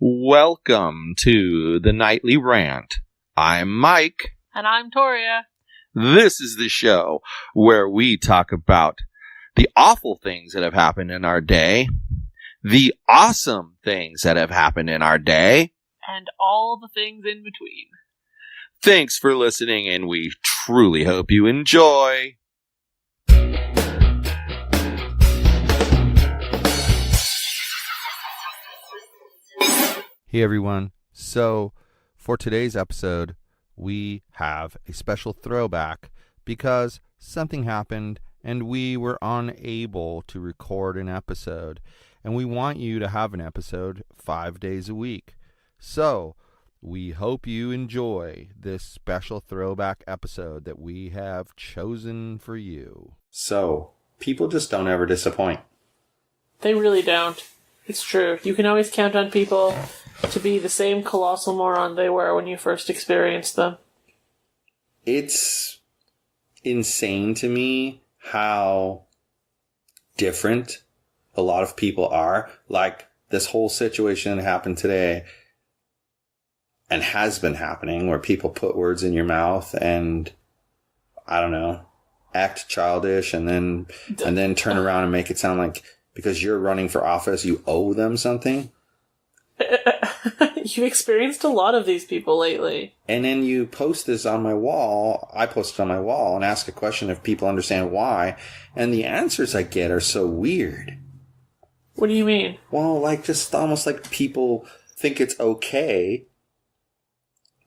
Welcome to the Nightly Rant. I'm Mike. And I'm Toria. This is the show where we talk about the awful things that have happened in our day, the awesome things that have happened in our day, and all the things in between. Thanks for listening, and we truly hope you enjoy. Hey everyone, so for today's episode, we have a special throwback because something happened and we were unable to record an episode, and we want you to have an episode 5 days a week. So we hope you enjoy this special throwback episode that we have chosen for you. So, people just don't ever disappoint. They really don't. It's true. You can always count on people to be the same colossal moron they were when you first experienced them. It's insane to me how different a lot of people are. Like, this whole situation that happened today and has been happening where people put words in your mouth and, I don't know, act childish and then turn around and make it sound like because you're running for office, you owe them something. You've experienced a lot of these people lately. And then you post this on my wall. I post it on my wall and ask a question if people understand why. And the answers I get are so weird. What do you mean? Well, like just almost like people think it's okay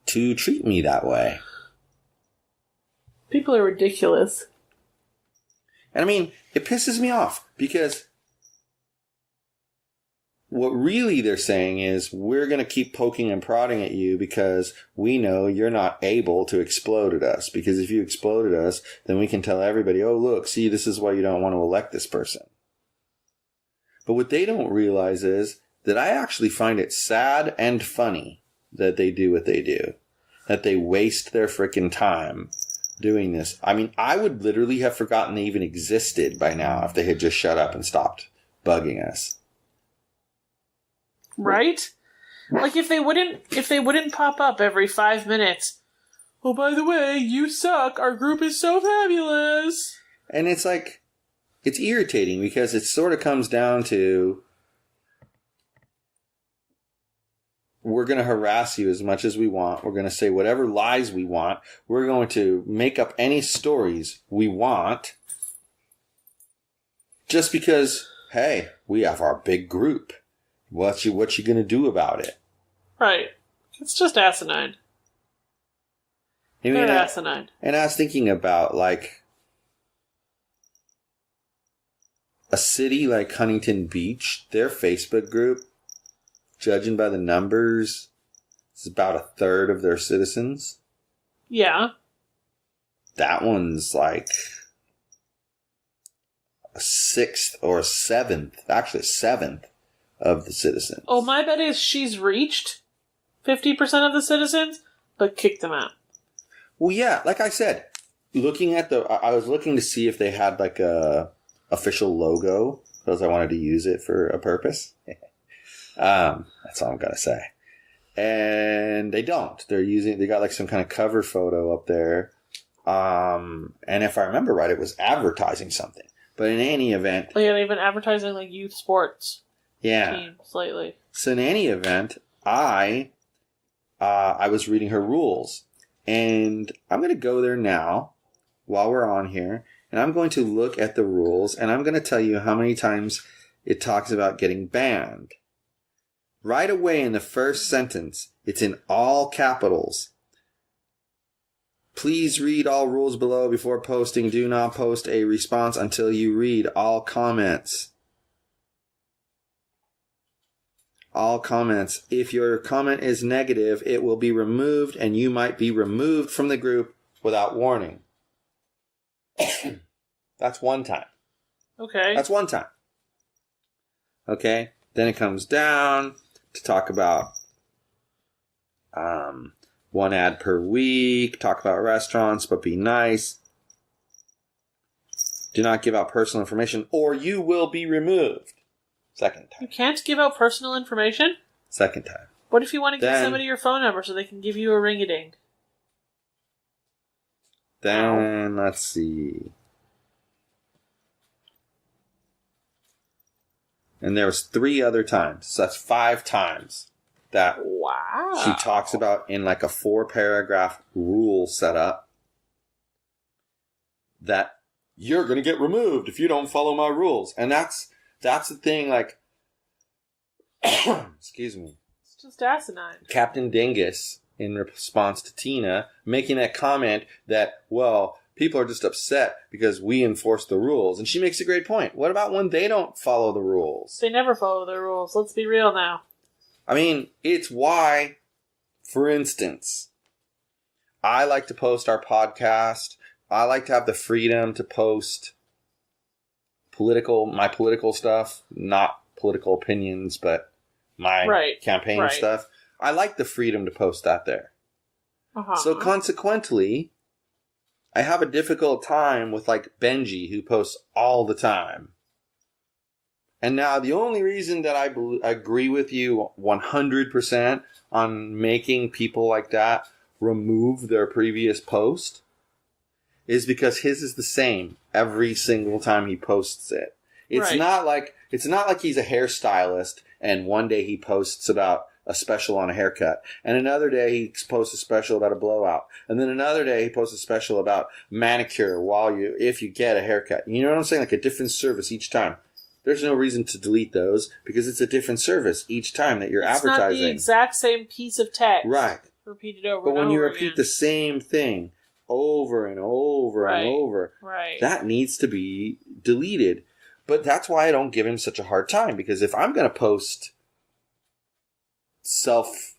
to treat me that way. People are ridiculous. And I mean, it pisses me off because what really they're saying is we're going to keep poking and prodding at you because we know you're not able to explode at us. Because if you explode at us, then we can tell everybody, oh, look, see, this is why you don't want to elect this person. But what they don't realize is that I actually find it sad and funny that they do what they do. That they waste their frickin' time doing this. I mean, I would literally have forgotten they even existed by now if they had just shut up and stopped bugging us. Right? Like if they wouldn't pop up every 5 minutes. Oh, by the way, you suck. Our group is so fabulous. And it's like, it's irritating because it sort of comes down to we're going to harass you as much as we want. We're going to say whatever lies we want. We're going to make up any stories we want. Just because, hey, we have our big group. What you going to do about it? Right. It's just asinine. Very asinine. And I was thinking about, like, a city like Huntington Beach, their Facebook group, judging by the numbers, is about a third of their citizens. Yeah. That one's like a sixth or a seventh of the citizens. Oh, my bet is she's reached 50% of the citizens, but kicked them out. Well, yeah, like I said, I was looking to see if they had like a official logo because I wanted to use it for a purpose. That's all I'm gonna say. And they don't. They got like some kind of cover photo up there. And if I remember right, it was advertising something. But in any event, yeah, they've been advertising like youth sports. Yeah. Teams lately. So in any event, I was reading her rules, and I'm going to go there now while we're on here, and I'm going to look at the rules, and I'm going to tell you how many times it talks about getting banned. Right away in the first sentence, it's in all capitals. Please read all rules below before posting. Do not post a response until you read all comments. All comments. If your comment is negative, it will be removed and you might be removed from the group without warning. That's one time. Okay. That's one time. Okay. Then it comes down to talk about one ad per week, talk about restaurants, but be nice. Do not give out personal information or you will be removed. Second time. You can't give out personal information? Second time. What if you want to give Then- somebody your phone number so they can give you a ring-a-ding? Then, let's see. And there was 3 other times. So that's 5 times that Wow. she talks about in like a 4-paragraph rule setup that you're going to get removed if you don't follow my rules. And that's the thing, like, excuse me. It's just asinine. Captain Dingus, in response to Tina, making that comment that, well, people are just upset because we enforce the rules. And she makes a great point. What about when they don't follow the rules? They never follow the rules. Let's be real now. I mean, it's why, for instance, I like to post our podcast. I like to have the freedom to post my political stuff, not political opinions, but my campaign stuff. I like the freedom to post that there. Uh-huh. So consequently, I have a difficult time with like Benji, who posts all the time. And now the only reason that I agree with you 100% on making people like that remove their previous post is because his is the same every single time he posts it. It's not like he's a hairstylist and one day he posts about a special on a haircut, and another day he posts a special about a blowout, and then another day he posts a special about manicure if you get a haircut. You know what I'm saying? Like a different service each time. There's no reason to delete those because it's a different service each time that you're advertising. It's not the exact same piece of text. Right. Repeated over But and when over you repeat the same thing over and over and over, that needs to be deleted. But that's why I don't give him such a hard time, because if I'm going to post selfish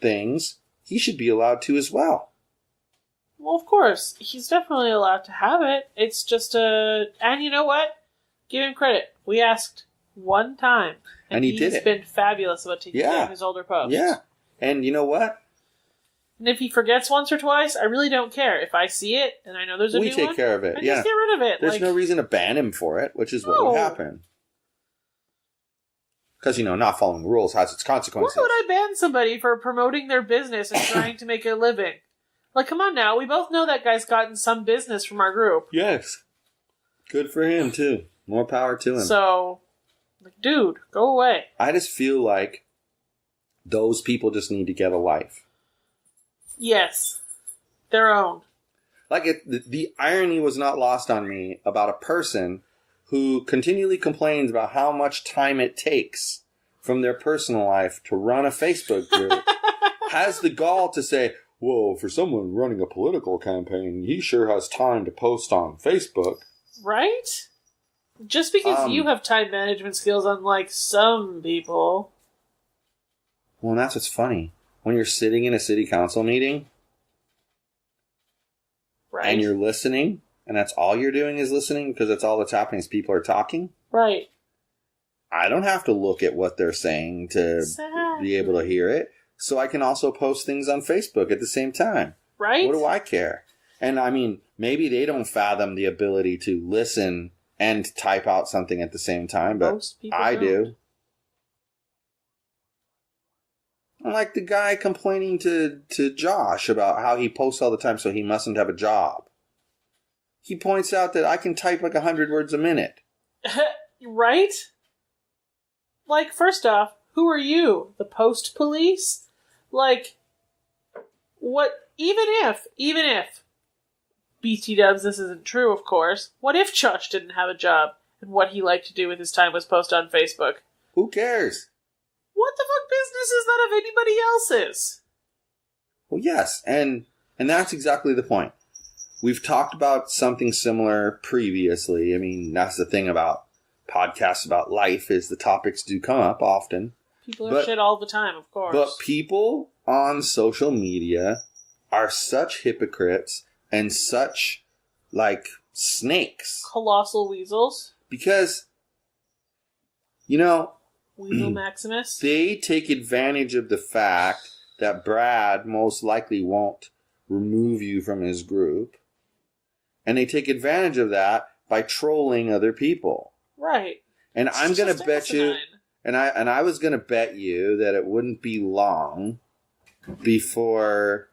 things, he should be allowed to as well. Well, of course. He's definitely allowed to have it. It's just and you know what? Give him credit. We asked one time. And he did it. He's been fabulous about taking care of his older posts. Yeah. And you know what? And if he forgets once or twice, I really don't care. If I see it and I know there's a new one, we take care of it. I just get rid of it. There's no reason to ban him for it, which is what would happen. Because, not following the rules has its consequences. Why would I ban somebody for promoting their business and trying to make a living? Like, come on now. We both know that guy's gotten some business from our group. Yes. Good for him, too. More power to him. So, dude, go away. I just feel like those people just need to get a life. Yes. Their own. Like, the irony was not lost on me about a person who continually complains about how much time it takes from their personal life to run a Facebook group, has the gall to say, well, for someone running a political campaign, he sure has time to post on Facebook. Right? Just because you have time management skills, unlike some people. Well, and that's what's funny. When you're sitting in a city council meeting, and you're listening, and that's all you're doing is listening, because that's all that's happening is people are talking. Right. I don't have to look at what they're saying to be able to hear it. So I can also post things on Facebook at the same time. Right. What do I care? And I mean, maybe they don't fathom the ability to listen and type out something at the same time, but I do. Like the guy complaining to Josh about how he posts all the time, so he mustn't have a job. He points out that I can type like 100 words a minute. Right? Like, first off, who are you? The post police? Like, what? Even if, BT dubs, this isn't true, of course. What if Josh didn't have a job and what he liked to do with his time was post on Facebook? Who cares? What the fuck business is that of anybody else's? Well, yes, and that's exactly the point. We've talked about something similar previously. I mean, that's the thing about podcasts about life, is the topics do come up often. People are shit all the time, of course. But people on social media are such hypocrites and such, snakes. Colossal weasels. Because, Weasel Maximus. They take advantage of the fact that Brad most likely won't remove you from his group. And they take advantage of that by trolling other people. Right. And I'm going to bet you, And I was going to bet you that it wouldn't be long before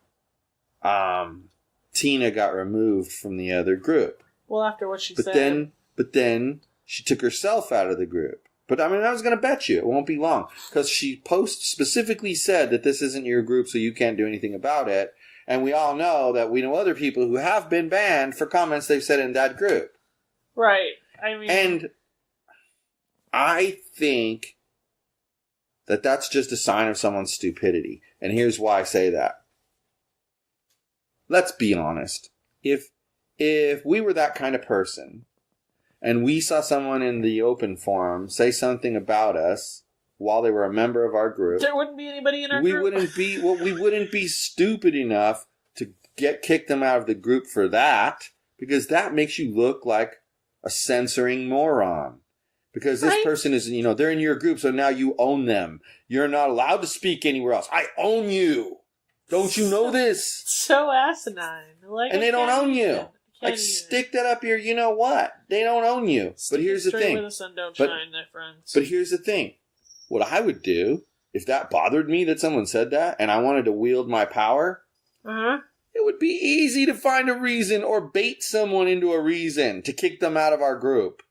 Tina got removed from the other group. Well, after what she said. But then she took herself out of the group. But I was going to bet you it won't be long. Because she specifically said that this isn't your group, so you can't do anything about it. And we all know that we know other people who have been banned for comments they've said in that group. Right. And I think that that's just a sign of someone's stupidity. And here's why I say that. Let's be honest. If we were that kind of person, and we saw someone in the open forum say something about us while they were a member of our group, there wouldn't be anybody in our group. We wouldn't be stupid enough to kick them out of the group for that, because that makes you look like a censoring moron. Because this person is, they're in your group, so now you own them. You're not allowed to speak anywhere else. I own you. Don't you know this? So asinine. And they don't own you. Stick that up here. You know what? They don't own you. But here's the thing. Where the sun don't shine, my friends. But here's the thing. What I would do, if that bothered me that someone said that, and I wanted to wield my power, it would be easy to find a reason or bait someone into a reason to kick them out of our group.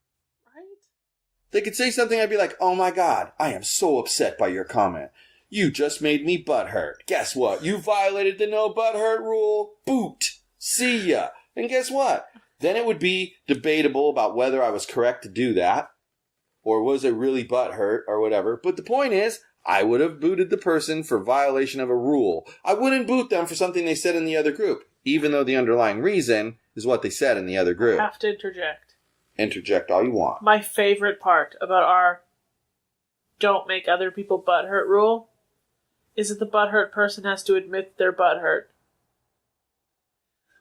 They could say something, I'd be like, oh my God, I am so upset by your comment. You just made me butthurt. Guess what? You violated the no butthurt rule. Boot. See ya. And guess what? Then it would be debatable about whether I was correct to do that, or was it really butthurt, or whatever. But the point is, I would have booted the person for violation of a rule. I wouldn't boot them for something they said in the other group, even though the underlying reason is what they said in the other group. I have to interject. Interject all you want. My favorite part about our don't make other people butthurt rule is that the butthurt person has to admit they're butthurt.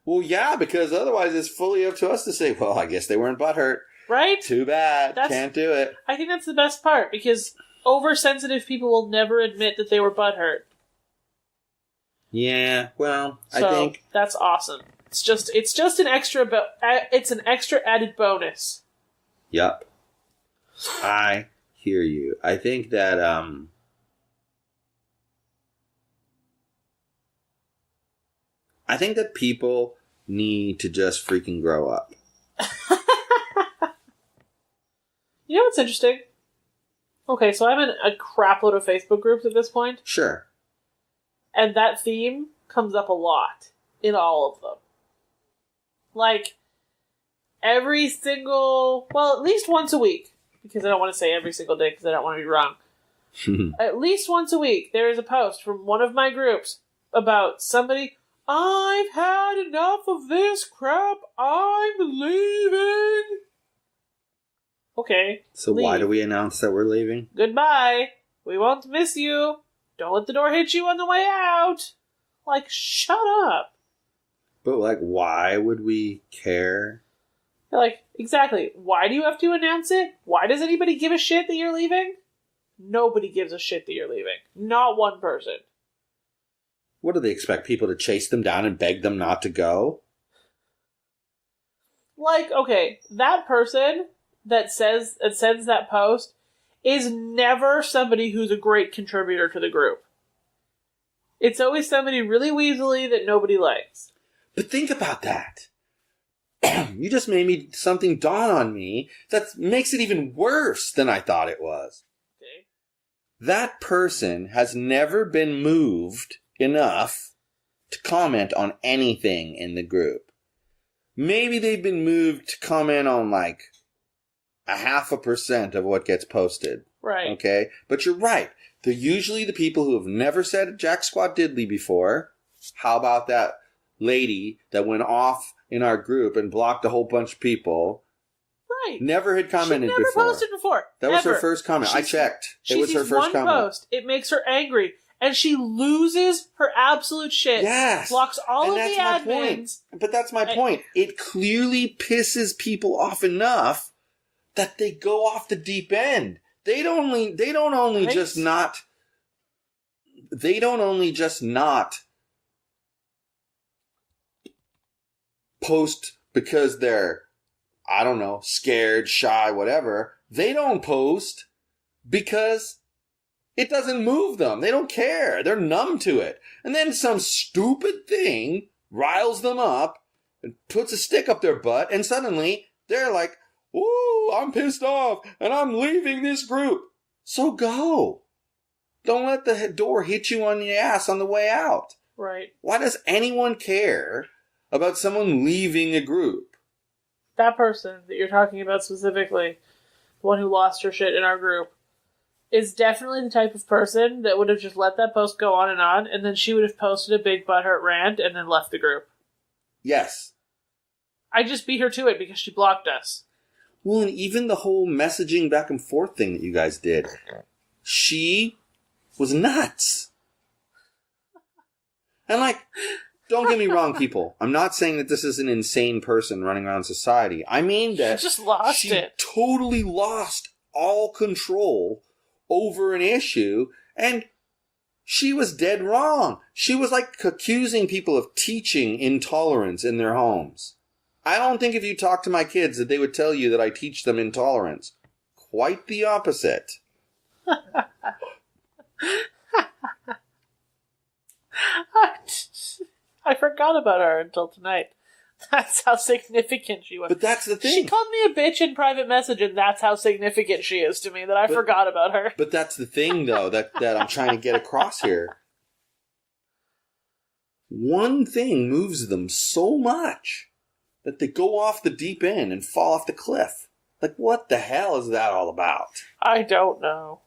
Well, yeah, because otherwise it's fully up to us to say, well, I guess they weren't butthurt. Right? Too bad. Can't do it. I think that's the best part, because oversensitive people will never admit that they were butthurt. Yeah, well, So, I think that's awesome. It's just an extra, it's an extra added bonus. Yep. I hear you. I think that, people need to just freaking grow up. You know what's interesting? Okay, so I'm in a crapload of Facebook groups at this point. Sure. And that theme comes up a lot in all of them. Like, every single... Well, at least once a week. Because I don't want to say every single day, because I don't want to be wrong. At least once a week, there is a post from one of my groups about somebody... I've had enough of this crap. I'm leaving. Okay. So leave. Why do we announce that we're leaving? Goodbye. We won't miss you. Don't let the door hit you on the way out. Like, shut up. But, why would we care? Like, exactly. Why do you have to announce it? Why does anybody give a shit that you're leaving? Nobody gives a shit that you're leaving. Not one person. What do they expect? People to chase them down and beg them not to go? Like, okay, that person that sends that post is never somebody who's a great contributor to the group. It's always somebody really weaselly that nobody likes. But think about that. You just made something dawn on me that makes it even worse than I thought it was. Okay. That person has never been moved enough to comment on anything in the group. Maybe they've been moved to comment on 0.5% of what gets posted. Right. Okay? But you're right. They're usually the people who have never said Jack Squat Diddly before. How about that lady that went off in our group and blocked a whole bunch of people? Right. Never had commented before. She never before. Posted before. That was her first comment. I checked. It was her first comment. Post. It makes her angry. And she loses her absolute shit. Yes. Blocks all and of the admins. But that's my point. It clearly pisses people off enough that they go off the deep end. They don't only just not post because they're, I don't know, scared, shy, whatever. They don't post because it doesn't move them. They don't care. They're numb to it. And then some stupid thing riles them up and puts a stick up their butt, and suddenly they're like, ooh, I'm pissed off, and I'm leaving this group. So go. Don't let the door hit you on the ass on the way out. Right. Why does anyone care about someone leaving a group? That person that you're talking about specifically, the one who lost her shit in our group, is definitely the type of person that would have just let that post go on, and then she would have posted a big butthurt rant and then left the group. Yes. I just beat her to it because she blocked us. Well, and even the whole messaging back and forth thing that you guys did, she was nuts. And like, don't get me wrong, people. I'm not saying that this is an insane person running around society. I mean that she just lost it. Totally lost all control over an issue, and she was dead wrong. She was like accusing people of teaching intolerance in their homes. I don't think if you talk to my kids that they would tell you that I teach them intolerance. Quite the opposite. I forgot about her until tonight. That's how significant she was. But that's the thing. She called me a bitch in private message, and that's how significant she is to me, that I forgot about her. But that's the thing, though, that I'm trying to get across here. One thing moves them so much that they go off the deep end and fall off the cliff. Like, what the hell is that all about? I don't know.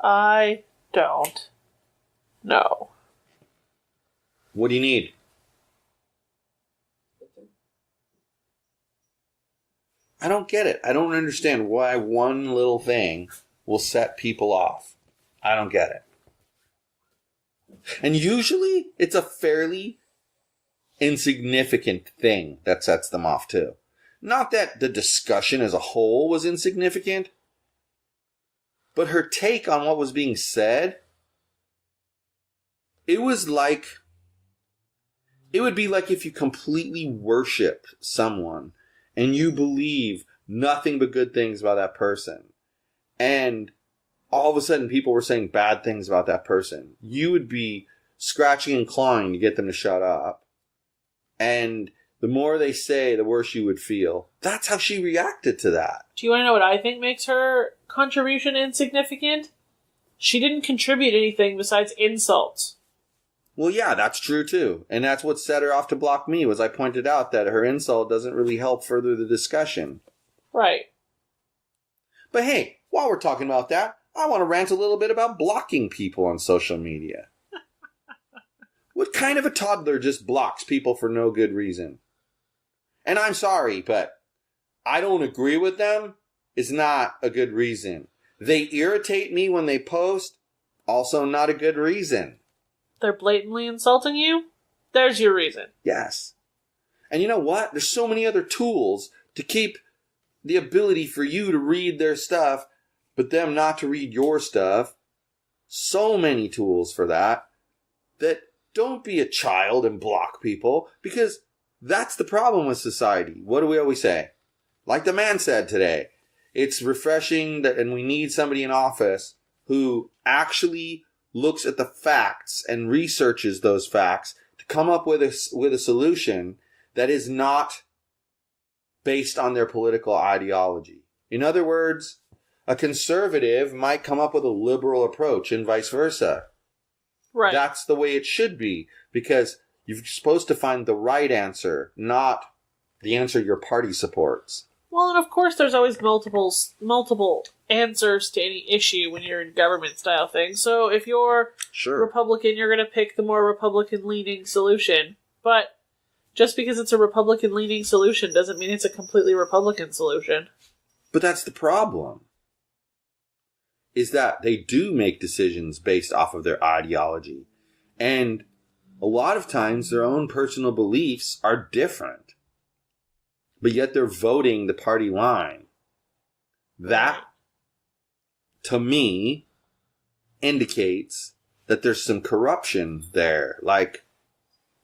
I don't know. What do you need? I don't get it. I don't understand why one little thing will set people off. I don't get it. And usually it's a fairly insignificant thing that sets them off too. Not that the discussion as a whole was insignificant, but her take on what was being said, it was like, it would be like if you completely worship someone and you believe nothing but good things about that person, and all of a sudden people were saying bad things about that person, you would be scratching and clawing to get them to shut up. And the more they say, the worse you would feel. That's how she reacted to that. Do you want to know what I think makes her contribution insignificant? She didn't contribute anything besides insults. Well, yeah, that's true too. And that's what set her off to block me, was I pointed out that her insult doesn't really help further the discussion. Right. But hey, while we're talking about that, I want to rant a little bit about blocking people on social media. What kind of a toddler just blocks people for no good reason? And I'm sorry, but I don't agree with them. It's not a good reason. They irritate me when they post. Also not a good reason. They're blatantly insulting you? There's your reason. Yes. And you know what? There's so many other tools to keep the ability for you to read their stuff, but them not to read your stuff. So many tools for that. That don't be a child and block people, because that's the problem with society. What do we always say? Like the man said today, it's refreshing that, and we need somebody in office who actually looks at the facts and researches those facts to come up with a solution that is not based on their political ideology. In other words, a conservative might come up with a liberal approach and vice versa. Right. That's the way it should be, because you're supposed to find the right answer, not the answer your party supports. Well, and of course there's always multiple answers to any issue when you're in government-style things. So if you're Republican, you're going to pick the more Republican-leaning solution. But just because it's a Republican-leaning solution doesn't mean it's a completely Republican solution. But that's the problem, is that they do make decisions based off of their ideology. And a lot of times their own personal beliefs are different. But yet they're voting the party line. That, to me, indicates that there's some corruption there. Like,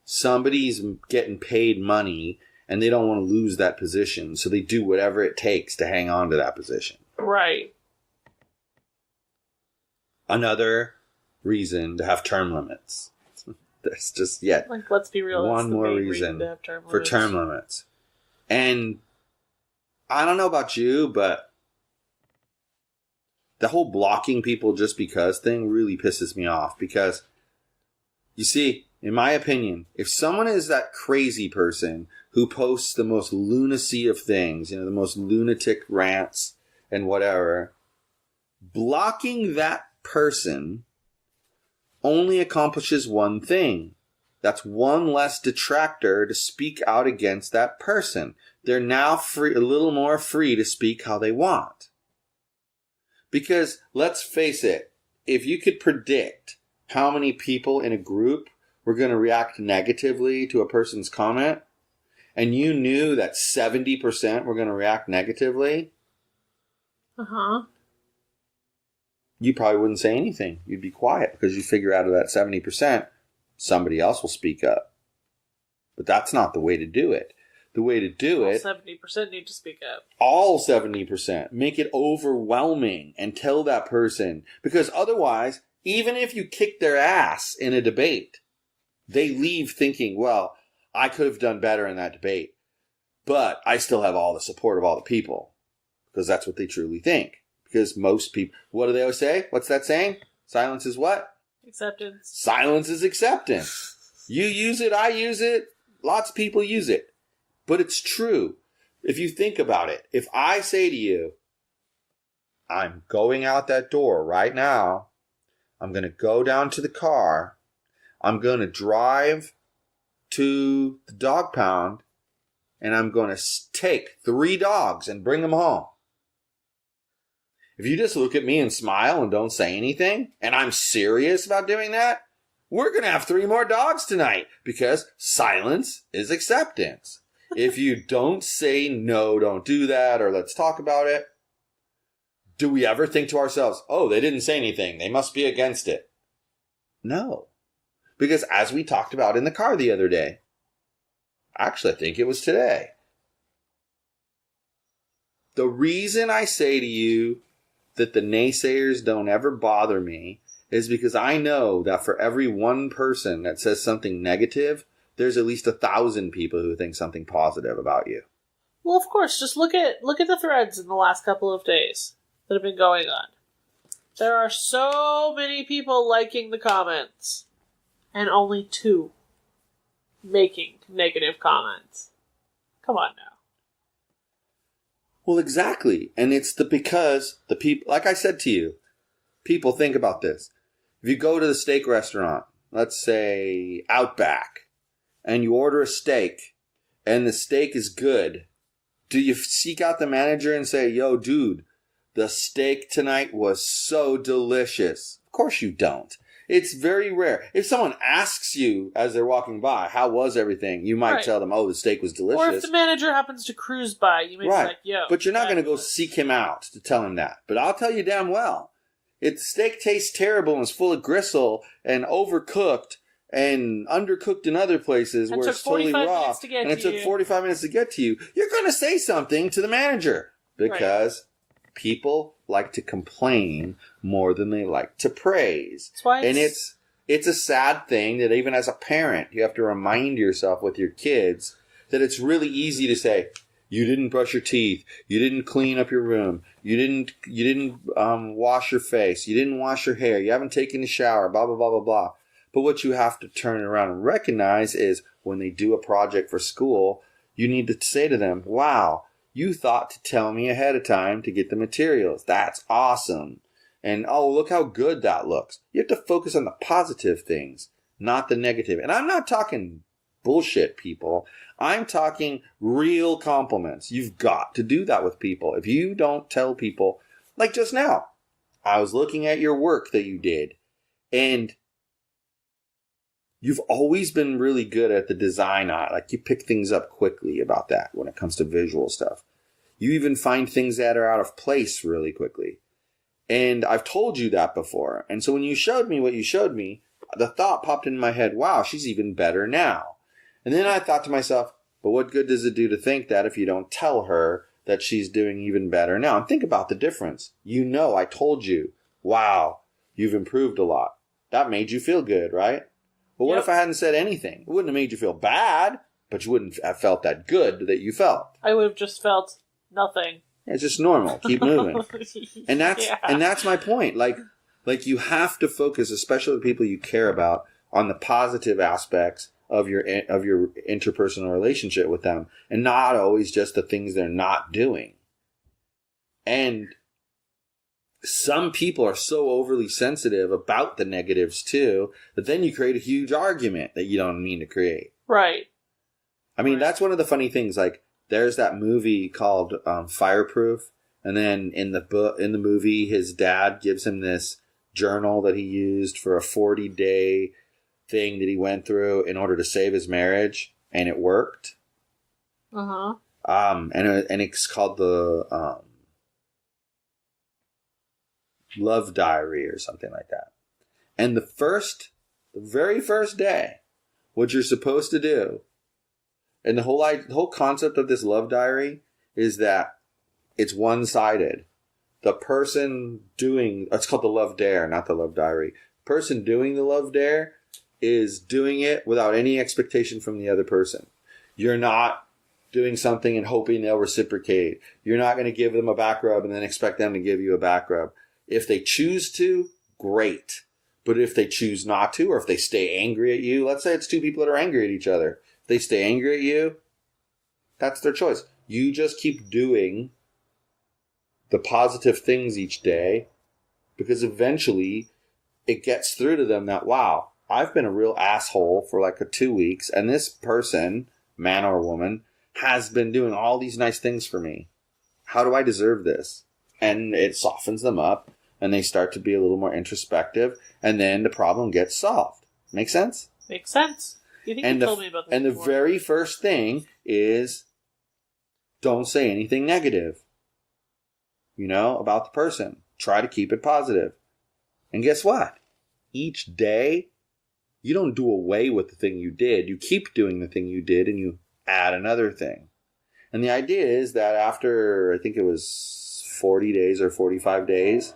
somebody's getting paid money and they don't want to lose that position, so they do whatever it takes to hang on to that position. Right. Another reason to have term limits. There's just yet Like, let's be real. one that's the more main reason to have term for limits. term limits. And I don't know about you, but the whole blocking people just because thing really pisses me off. Because, you see, in my opinion, if someone is that crazy person who posts the most lunacy of things, the most lunatic rants and whatever, blocking that person only accomplishes one thing. That's one less detractor to speak out against that person. They're now free, a little more free to speak how they want. Because let's face it, if you could predict how many people in a group were going to react negatively to a person's comment, and you knew that 70% were going to react negatively, you probably wouldn't say anything. You'd be quiet because you figure out of that 70%, somebody else will speak up. But that's not the way to do it. The way to do it... 70% need to speak up. All 70%. Make it overwhelming and tell that person. Because otherwise, even if you kick their ass in a debate, they leave thinking, well, I could have done better in that debate, but I still have all the support of all the people. Because that's what they truly think. Because most people... What do they always say? What's that saying? Silence is what? Acceptance. Silence is acceptance. You use it, I use it, lots of people use it. But it's true. If you think about it, if I say to you, I'm going out that door right now, I'm going to go down to the car, I'm going to drive to the dog pound, and I'm going to take 3 dogs and bring them home. If you just look at me and smile and don't say anything, and I'm serious about doing that, we're going to have 3 more dogs tonight because silence is acceptance. If you don't say no, don't do that, or let's talk about it, do we ever think to ourselves, oh, they didn't say anything, they must be against it? No. Because as we talked about in the car the other day, actually I think it was today, the reason I say to you that the naysayers don't ever bother me is because I know that for every one person that says something negative, there's at least 1,000 people who think something positive about you. Well, of course, just look at the threads in the last couple of days that have been going on. There are so many people liking the comments, and only 2 making negative comments. Come on now. Well, exactly. And it's because the people, like I said to you, people think about this. If you go to the steak restaurant, let's say Outback, and you order a steak, and the steak is good, do you seek out the manager and say, yo, dude, the steak tonight was so delicious? Of course you don't. It's very rare. If someone asks you as they're walking by, how was everything? You might tell them, oh, the steak was delicious. Or if the manager happens to cruise by, you may be like, yo. But you're not going to go seek him out to tell him that. But I'll tell you damn well, if the steak tastes terrible and is full of gristle and overcooked and undercooked in other places where it's totally raw, and it took 45 minutes to get to you, you're going to say something to the manager. Because people like to complain more than they like to praise. And it's a sad thing that even as a parent, you have to remind yourself with your kids that it's really easy to say, you didn't brush your teeth, you didn't clean up your room, you didn't wash your face, you didn't wash your hair, you haven't taken a shower, blah, blah, blah, blah, blah. But what you have to turn around and recognize is when they do a project for school, you need to say to them, wow, you thought to tell me ahead of time to get the materials. That's awesome. And oh, look how good that looks. You have to focus on the positive things, not the negative. And I'm not talking bullshit, people. I'm talking real compliments. You've got to do that with people. If you don't tell people, like just now, I was looking at your work that you did, and you've always been really good at the design eye. Like you pick things up quickly about that when it comes to visual stuff. You even find things that are out of place really quickly. And I've told you that before. And so when you showed me what you showed me, the thought popped in my head, wow, she's even better now. And then I thought to myself, but what good does it do to think that if you don't tell her that she's doing even better now? And think about the difference. You know, I told you, wow, You've improved a lot. That made you feel good, right? But what if I hadn't said anything? It wouldn't have made you feel bad, but you wouldn't have felt that good that you felt. I would have just felt nothing. It's just normal. Keep moving. And that's my point. Like you have to focus, especially the people you care about, on the positive aspects of your interpersonal relationship with them, and not always just the things they're not doing. And some people are so overly sensitive about the negatives too, that then you create a huge argument that you don't mean to create. Right. I mean, that's one of the funny things. Like, there's that movie called Fireproof, and then in the movie, his dad gives him this journal that he used for a 40-day thing that he went through in order to save his marriage, and it worked. Uh-huh. And it's called the Love Diary or something like that. And the very first day, what you're supposed to do, and the whole concept of this love diary is that it's one-sided. The person doing, it's called the love dare, not the love diary. The person doing the love dare is doing it without any expectation from the other person. You're not doing something and hoping they'll reciprocate. You're not going to give them a back rub and then expect them to give you a back rub. If they choose to, great. But if they choose not to, or if they stay angry at you, let's say it's two people that are angry at each other. If they stay angry at you, that's their choice. You just keep doing the positive things each day, because eventually it gets through to them that, wow, I've been a real asshole for like 2 weeks, and this person, man or woman, has been doing all these nice things for me. How do I deserve this? And it softens them up, and they start to be a little more introspective, and then the problem gets solved. Make sense? Makes sense. You think you told me about this And before. the very first thing is, don't say anything negative, about the person. Try to keep it positive. And guess what? Each day, you don't do away with the thing you did. You keep doing the thing you did, and you add another thing. And the idea is that after, I think it was 40 days or 45 days,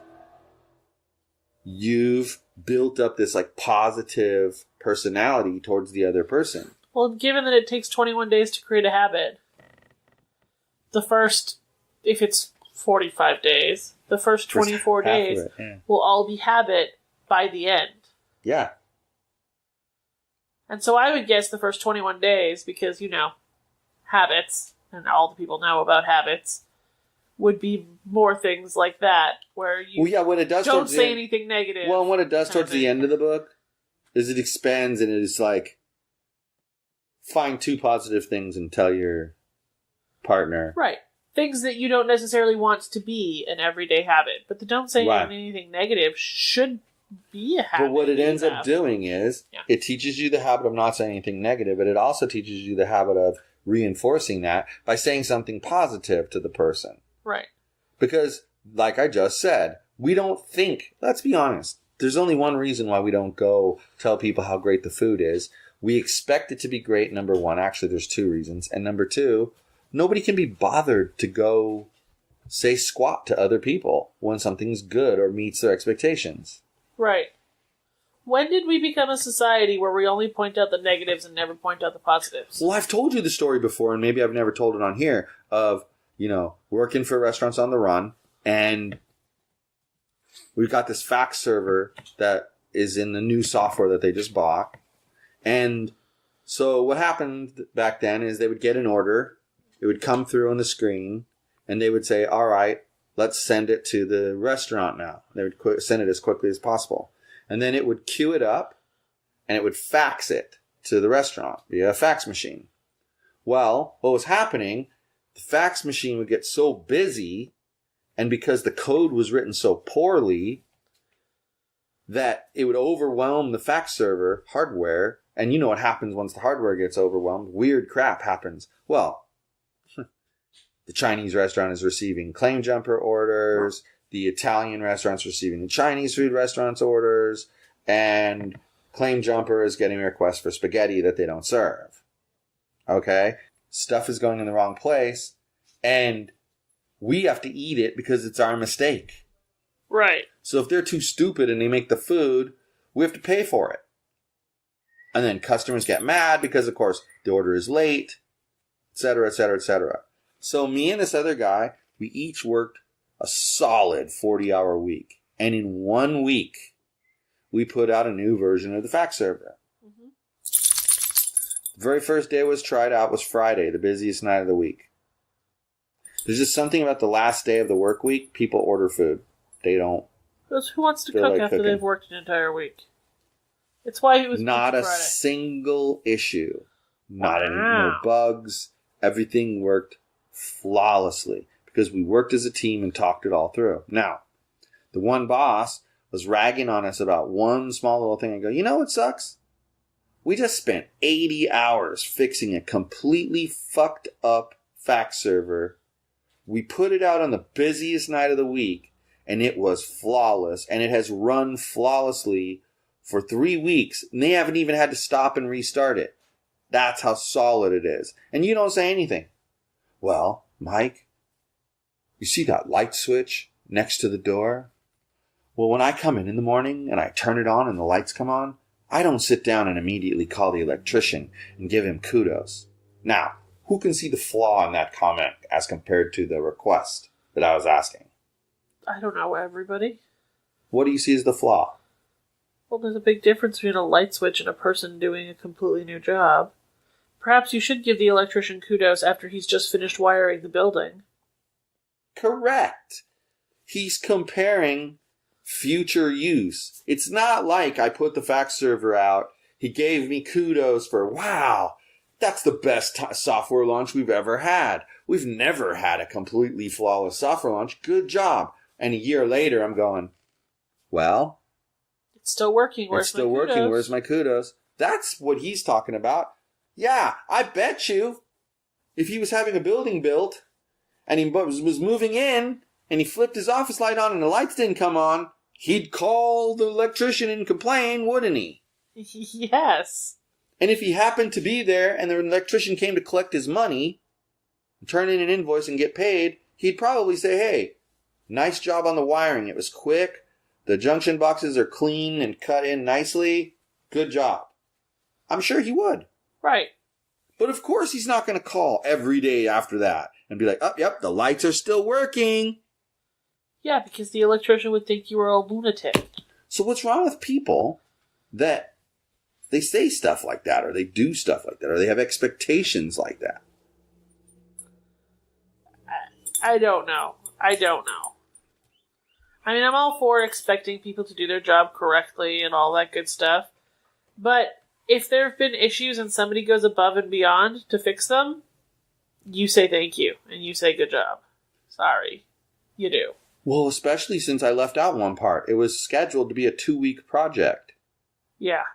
you've built up this like positive personality towards the other person. Well, given that it takes 21 days to create a habit, the first, if it's 45 days, the first 24 days will all be habit by the end. Yeah. And so I would guess the first 21 days, because, habits, and all the people know about habits, would be more things like that, where you when it does don't say anything negative. Well, and what it does towards the end of the book is it expands, and it's like, find 2 positive things and tell your partner. Right. Things that you don't necessarily want to be an everyday habit, but the don't say anything negative should be a habit. But what it ends up doing is, it teaches you the habit of not saying anything negative, but it also teaches you the habit of reinforcing that by saying something positive to the person. Right. Because, like I just said, we don't think, let's be honest, there's only one reason why we don't go tell people how great the food is. We expect it to be great, number one. Actually, there's 2 reasons. And number 2, nobody can be bothered to go say squat to other people when something's good or meets their expectations. Right. When did we become a society where we only point out the negatives and never point out the positives? Well, I've told you the story before, and maybe I've never told it on here, of, working for restaurants on the run, and we've got this fax server that is in the new software that they just bought. And so what happened back then is they would get an order, it would come through on the screen, and they would say, all right, let's send it to the restaurant now. They would send it as quickly as possible. And then it would queue it up, and it would fax it to the restaurant via a fax machine. Well, what was happening, the fax machine would get so busy, and because the code was written so poorly, that it would overwhelm the fax server hardware. And you know what happens once the hardware gets overwhelmed? Weird crap happens. Well, the Chinese restaurant is receiving claim jumper orders. The Italian restaurant's receiving the Chinese food restaurant's orders. And claim jumper is getting requests for spaghetti that they don't serve. Okay? Stuff is going in the wrong place. And we have to eat it because it's our mistake. Right. So if they're too stupid and they make the food, we have to pay for it. And then customers get mad because, of course, the order is late, etc., etc., etc. So me and this other guy, we each worked a solid 40-hour week. And in 1 week, we put out a new version of the fax server. Mm-hmm. The very first day it was tried out was Friday, the busiest night of the week. There's just something about the last day of the work week, people order food. They don't. Because who wants to cook after they've worked an entire week? It's why it was not a Friday. Single issue. Not any no bugs. Everything worked flawlessly because we worked as a team and talked it all through. Now, the one boss was ragging on us about one small little thing. I go, you know what sucks? We just spent 80 hours fixing a completely fucked up fax server. We put it out on the busiest night of the week, and it was flawless, and it has run flawlessly for 3 weeks, and they haven't even had to stop and restart it. That's how solid it is. And you don't say anything. Well, Mike, you see that light switch next to the door? Well, when I come in the morning and I turn it on and the lights come on, I don't sit down and immediately call the electrician and give him kudos. Now, who can see the flaw in that comment as compared to the request that I was asking? I don't know, everybody. What do you see as the flaw? Well, there's a big difference between a light switch and a person doing a completely new job. Perhaps you should give the electrician kudos after he's just finished wiring the building. Correct. He's comparing future use. It's not like I put the fax server out, he gave me kudos for, wow, that's the best software launch we've ever had. We've never had a completely flawless software launch. Good job. And a year later, I'm going, well, it's still working. It's still working. Where's my kudos? That's what he's talking about. Yeah, I bet you if he was having a building built and he was moving in and he flipped his office light on and the lights didn't come on, he'd call the electrician and complain, wouldn't he? Yes. And if he happened to be there and the electrician came to collect his money, turn in an invoice and get paid, he'd probably say, hey, nice job on the wiring. It was quick. The junction boxes are clean and cut in nicely. Good job. I'm sure he would. Right. But of course he's not going to call every day after that and be like, oh, yep, the lights are still working. Yeah, because the electrician would think you were a lunatic. So what's wrong with people that they say stuff like that, or they do stuff like that, or they have expectations like that? I don't know. I mean, I'm all for expecting people to do their job correctly and all that good stuff. But if there have been issues and somebody goes above and beyond to fix them, you say thank you and you say good job. Sorry. You do. Well, especially since I left out one part. It was scheduled to be a 2-week project. Yeah.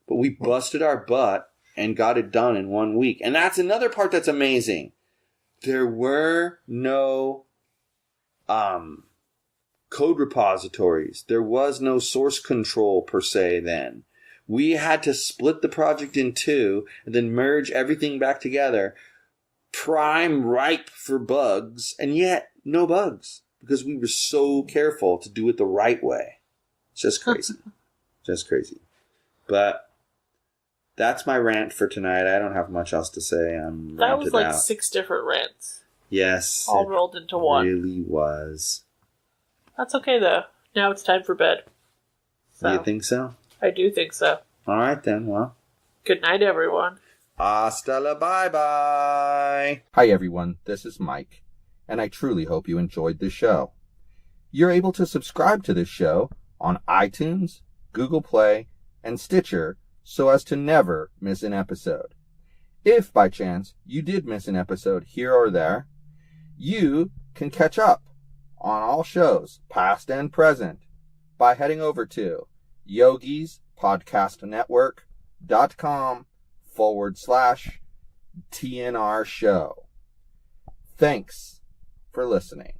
But we busted our butt and got it done in 1 week. And that's another part that's amazing. There were no code repositories. There was no source control per se then. We had to split the project in two and then merge everything back together. Prime ripe for bugs, and yet no bugs. Because we were so careful to do it the right way. It's just crazy. Just crazy. But that's my rant for tonight. I don't have much else to say. That was like 6 different rants. Yes. All rolled into one. It really was. That's okay, though. Now it's time for bed. So, you think so? I do think so. All right, then. Well. Good night, everyone. Hasta la bye-bye. Hi, everyone. This is Mike, and I truly hope you enjoyed this show. You're able to subscribe to this show on iTunes, Google Play, and Stitcher so as to never miss an episode. If, by chance, you did miss an episode here or there, you can catch up on all shows, past and present, by heading over to yogispodcastnetwork.com/TNR show. Thanks for listening.